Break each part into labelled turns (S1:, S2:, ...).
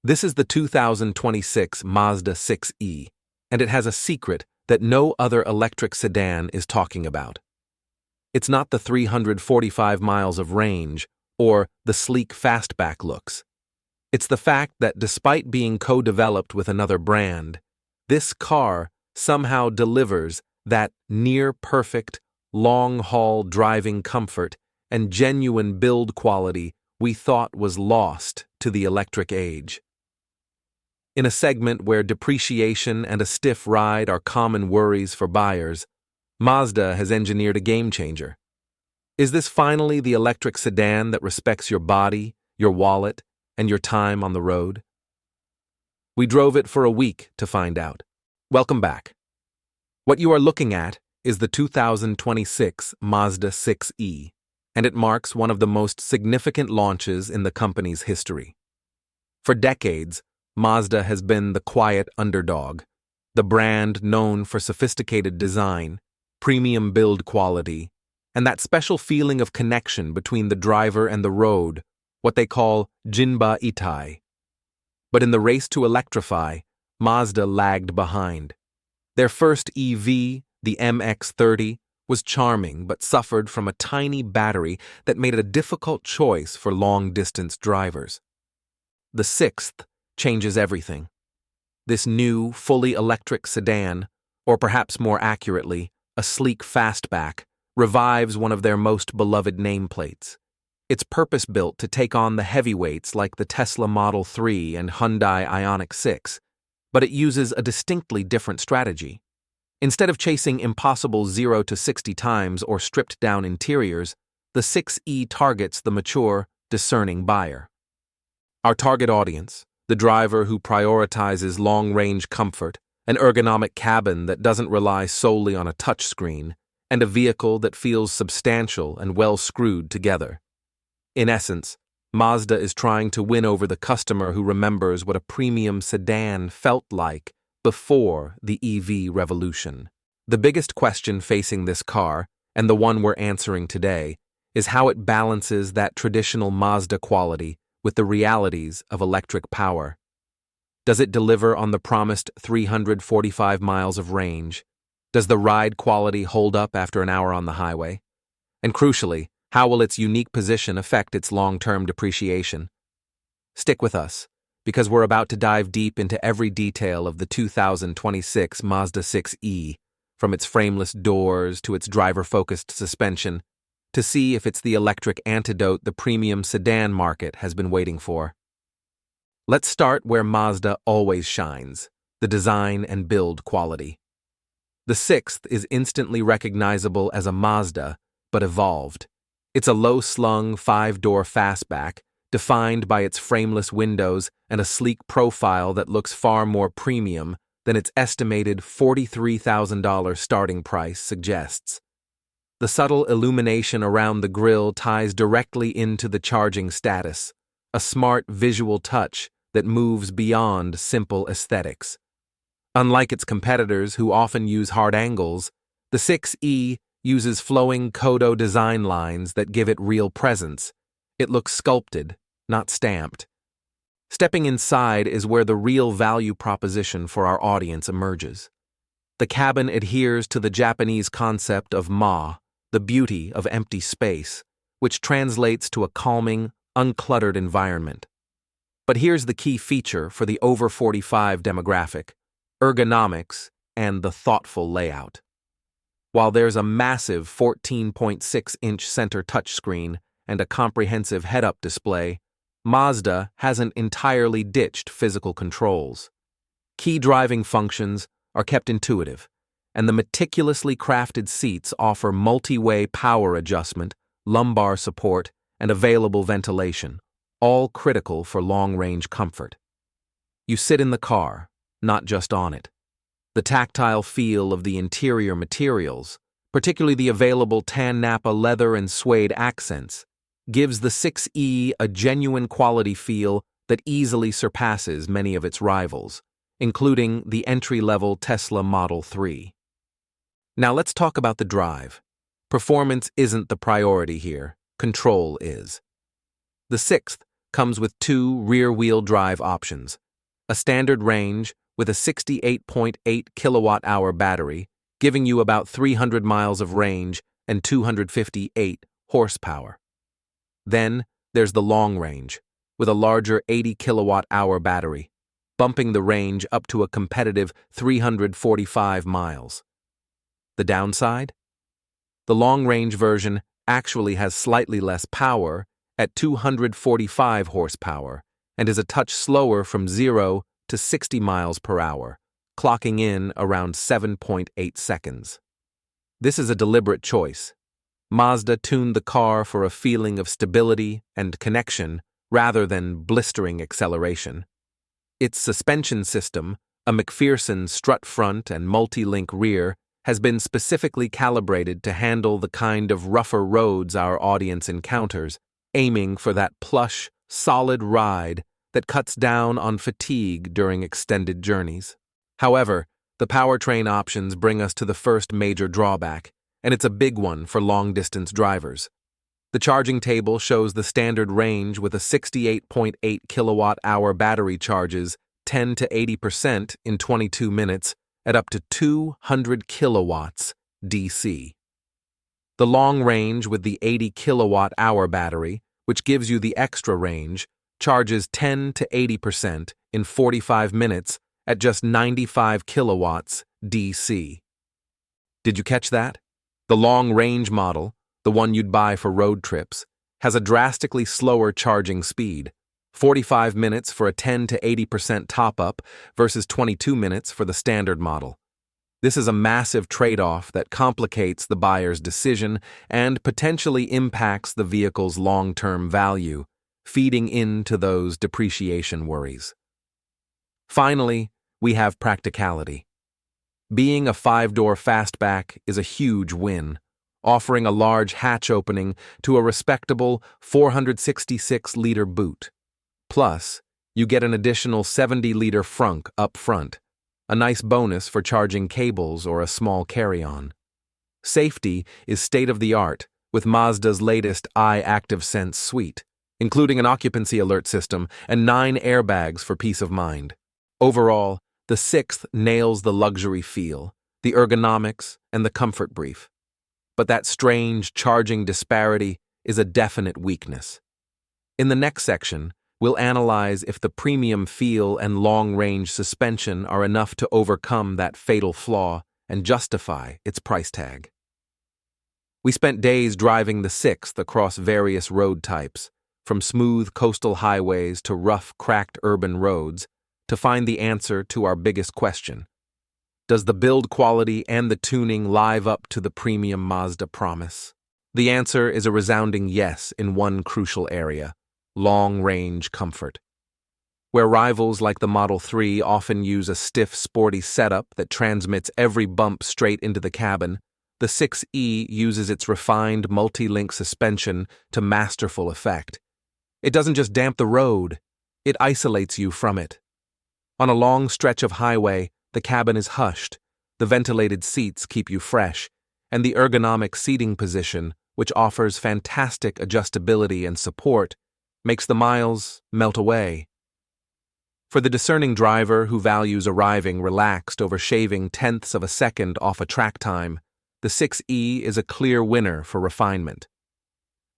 S1: This is the 2026 Mazda 6e, and it has a secret that no other electric sedan is talking about. It's not the 345 miles of range or the sleek fastback looks. It's the fact that despite being co-developed with another brand, this car somehow delivers that near-perfect, long-haul driving comfort and genuine build quality we thought was lost to the electric age. In a segment where depreciation and a stiff ride are common worries for buyers, Mazda has engineered a game-changer. Is this finally the electric sedan that respects your body, your wallet, and your time on the road? We drove it for a week to find out. Welcome back. What you are looking at is the 2026 Mazda 6e, and it marks one of the most significant launches in the company's history. For decades, Mazda has been the quiet underdog, the brand known for sophisticated design, premium build quality, and that special feeling of connection between the driver and the road, what they call Jinba Itai. But in the race to electrify, Mazda lagged behind. Their first EV, the MX-30, was charming but suffered from a tiny battery that made it a difficult choice for long-distance drivers. The sixth changes everything. This new, fully electric sedan, or perhaps more accurately, a sleek fastback, revives one of their most beloved nameplates. It's purpose-built to take on the heavyweights like the Tesla Model 3 and Hyundai Ioniq 6, but it uses a distinctly different strategy. Instead of chasing impossible 0 to 60 times or stripped-down interiors, the 6e targets the mature, discerning buyer. Our target audience, the driver who prioritizes long-range comfort, an ergonomic cabin that doesn't rely solely on a touchscreen, and a vehicle that feels substantial and well-screwed together. In essence, Mazda is trying to win over the customer who remembers what a premium sedan felt like before the EV revolution. The biggest question facing this car, and the one we're answering today, is how it balances that traditional Mazda quality with the realities of electric power. Does it deliver on the promised 345 miles of range? Does the ride quality hold up after an hour on the highway? And crucially, how will its unique position affect its long-term depreciation? Stick with us, because we're about to dive deep into every detail of the 2026 Mazda 6e, from its frameless doors to its driver-focused suspension, to see if it's the electric antidote the premium sedan market has been waiting for. Let's start where Mazda always shines, the design and build quality. The sixth is instantly recognizable as a Mazda, but evolved. It's a low-slung, 5-door fastback, defined by its frameless windows and a sleek profile that looks far more premium than its estimated $43,000 starting price suggests. The subtle illumination around the grille ties directly into the charging status, a smart visual touch that moves beyond simple aesthetics. Unlike its competitors who often use hard angles, the 6e uses flowing Kodo design lines that give it real presence. It looks sculpted, not stamped. Stepping inside is where the real value proposition for our audience emerges. The cabin adheres to the Japanese concept of ma, the beauty of empty space, which translates to a calming, uncluttered environment. But here's the key feature for the over 45 demographic: ergonomics and the thoughtful layout. While there's a massive 14.6-inch center touchscreen and a comprehensive head-up display, Mazda hasn't entirely ditched physical controls. Key driving functions are kept intuitive, and the meticulously crafted seats offer multi-way power adjustment, lumbar support, and available ventilation, all critical for long-range comfort. You sit in the car, not just on it. The tactile feel of the interior materials, particularly the available tan Napa leather and suede accents, gives the 6e a genuine quality feel that easily surpasses many of its rivals, including the entry-level Tesla Model 3. Now let's talk about the drive. Performance isn't the priority here, control is. The sixth comes with two rear-wheel drive options, a standard range with a 68.8 kilowatt-hour battery, giving you about 300 miles of range and 258 horsepower. Then there's the long range, with a larger 80 kilowatt-hour battery, bumping the range up to a competitive 345 miles. The downside? The long-range version actually has slightly less power at 245 horsepower and is a touch slower from 0 to 60 miles per hour, clocking in around 7.8 seconds. This is a deliberate choice. Mazda tuned the car for a feeling of stability and connection rather than blistering acceleration. Its suspension system, a McPherson strut front and multi-link rear, has been specifically calibrated to handle the kind of rougher roads our audience encounters, aiming for that plush, solid ride that cuts down on fatigue during extended journeys. However, the powertrain options bring us to the first major drawback, and it's a big one for long-distance drivers. The charging table shows the standard range with a 68.8 kilowatt-hour battery charges 10 to 80% in 22 minutes at up to 200 kilowatts DC. The long range with the 80 kilowatt-hour battery, which gives you the extra range, charges 10 to 80% in 45 minutes at just 95 kilowatts DC. Did you catch that? The long-range model, the one you'd buy for road trips, has a drastically slower charging speed, 45 minutes for a 10 to 80% top-up versus 22 minutes for the standard model. This is a massive trade-off that complicates the buyer's decision and potentially impacts the vehicle's long-term value, feeding into those depreciation worries. Finally, we have practicality. Being a 5-door fastback is a huge win, offering a large hatch opening to a respectable 466-liter boot. Plus, you get an additional 70-liter frunk up front, a nice bonus for charging cables or a small carry-on. Safety is state-of-the-art with Mazda's latest iActive Sense suite, including an occupancy alert system and 9 airbags for peace of mind. Overall, the 6th nails the luxury feel, the ergonomics, and the comfort brief. But that strange charging disparity is a definite weakness. In the next section, we'll analyze if the premium feel and long-range suspension are enough to overcome that fatal flaw and justify its price tag. We spent days driving the 6th across various road types, from smooth coastal highways to rough, cracked urban roads, to find the answer to our biggest question. Does the build quality and the tuning live up to the premium Mazda promise? The answer is a resounding yes in one crucial area: long-range comfort. Where rivals like the Model 3 often use a stiff, sporty setup that transmits every bump straight into the cabin, the 6E uses its refined multi-link suspension to masterful effect. It doesn't just damp the road, it isolates you from it. On a long stretch of highway, the cabin is hushed, the ventilated seats keep you fresh, and the ergonomic seating position, which offers fantastic adjustability and support, makes the miles melt away. For the discerning driver who values arriving relaxed over shaving tenths of a second off a track time, the 6E is a clear winner for refinement.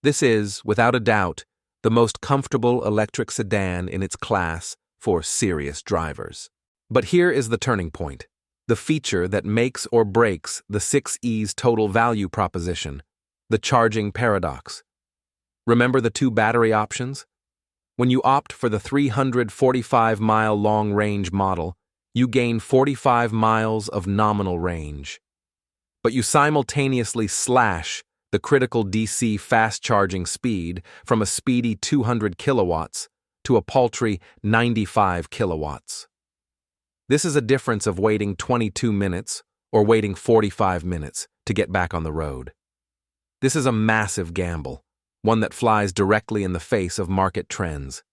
S1: This is, without a doubt, the most comfortable electric sedan in its class for serious drivers. But here is the turning point, the feature that makes or breaks the 6E's total value proposition, the charging paradox. Remember the 2 battery options? When you opt for the 345-mile long-range model, you gain 45 miles of nominal range. But you simultaneously slash the critical DC fast charging speed from a speedy 200 kilowatts to a paltry 95 kilowatts. This is a difference of waiting 22 minutes or waiting 45 minutes to get back on the road. This is a massive gamble, one that flies directly in the face of market trends.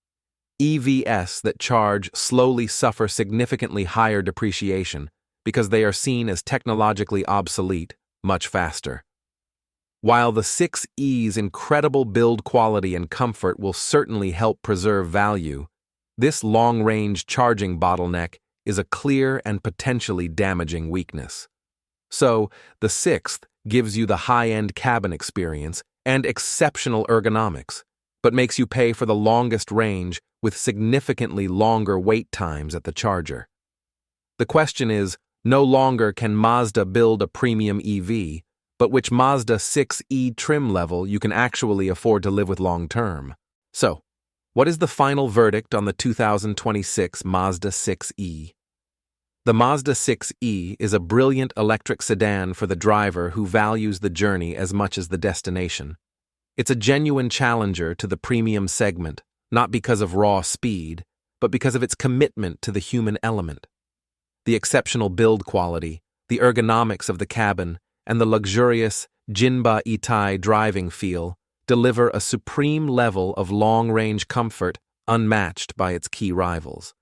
S1: EVs that charge slowly suffer significantly higher depreciation because they are seen as technologically obsolete much faster. While the 6E's incredible build quality and comfort will certainly help preserve value, this long-range charging bottleneck is a clear and potentially damaging weakness. So, the 6th gives you the high-end cabin experience and exceptional ergonomics, but makes you pay for the longest range with significantly longer wait times at the charger. The question is, no longer can Mazda build a premium EV, but which Mazda 6e trim level you can actually afford to live with long-term. So, what is the final verdict on the 2026 Mazda 6e? The Mazda 6e is a brilliant electric sedan for the driver who values the journey as much as the destination. It's a genuine challenger to the premium segment, not because of raw speed, but because of its commitment to the human element. The exceptional build quality, the ergonomics of the cabin, and the luxurious Jinba Itai driving feel deliver a supreme level of long-range comfort unmatched by its key rivals.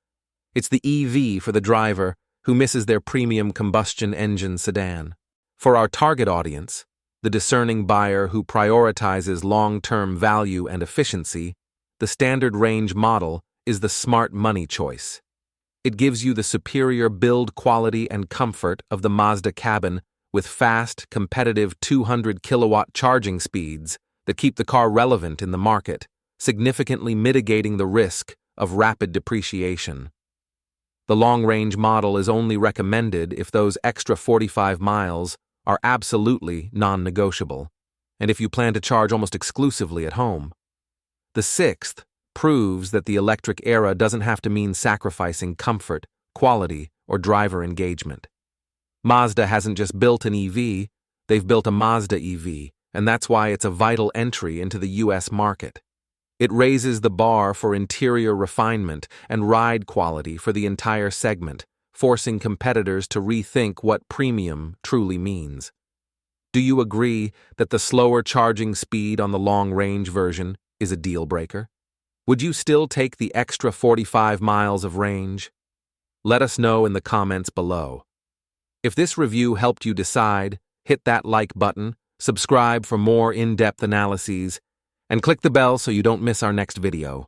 S1: It's the EV for the driver who misses their premium combustion engine sedan. For our target audience, the discerning buyer who prioritizes long-term value and efficiency, the standard range model is the smart money choice. It gives you the superior build quality and comfort of the Mazda cabin with fast, competitive 200-kilowatt charging speeds that keep the car relevant in the market, significantly mitigating the risk of rapid depreciation. The long-range model is only recommended if those extra 45 miles are absolutely non-negotiable, and if you plan to charge almost exclusively at home. The 6th proves that the electric era doesn't have to mean sacrificing comfort, quality, or driver engagement. Mazda hasn't just built an EV, they've built a Mazda EV, and that's why it's a vital entry into the US market. It raises the bar for interior refinement and ride quality for the entire segment, forcing competitors to rethink what premium truly means. Do you agree that the slower charging speed on the long-range version is a deal-breaker? Would you still take the extra 45 miles of range? Let us know in the comments below. If this review helped you decide, hit that like button, subscribe for more in-depth analyses, and click the bell so you don't miss our next video.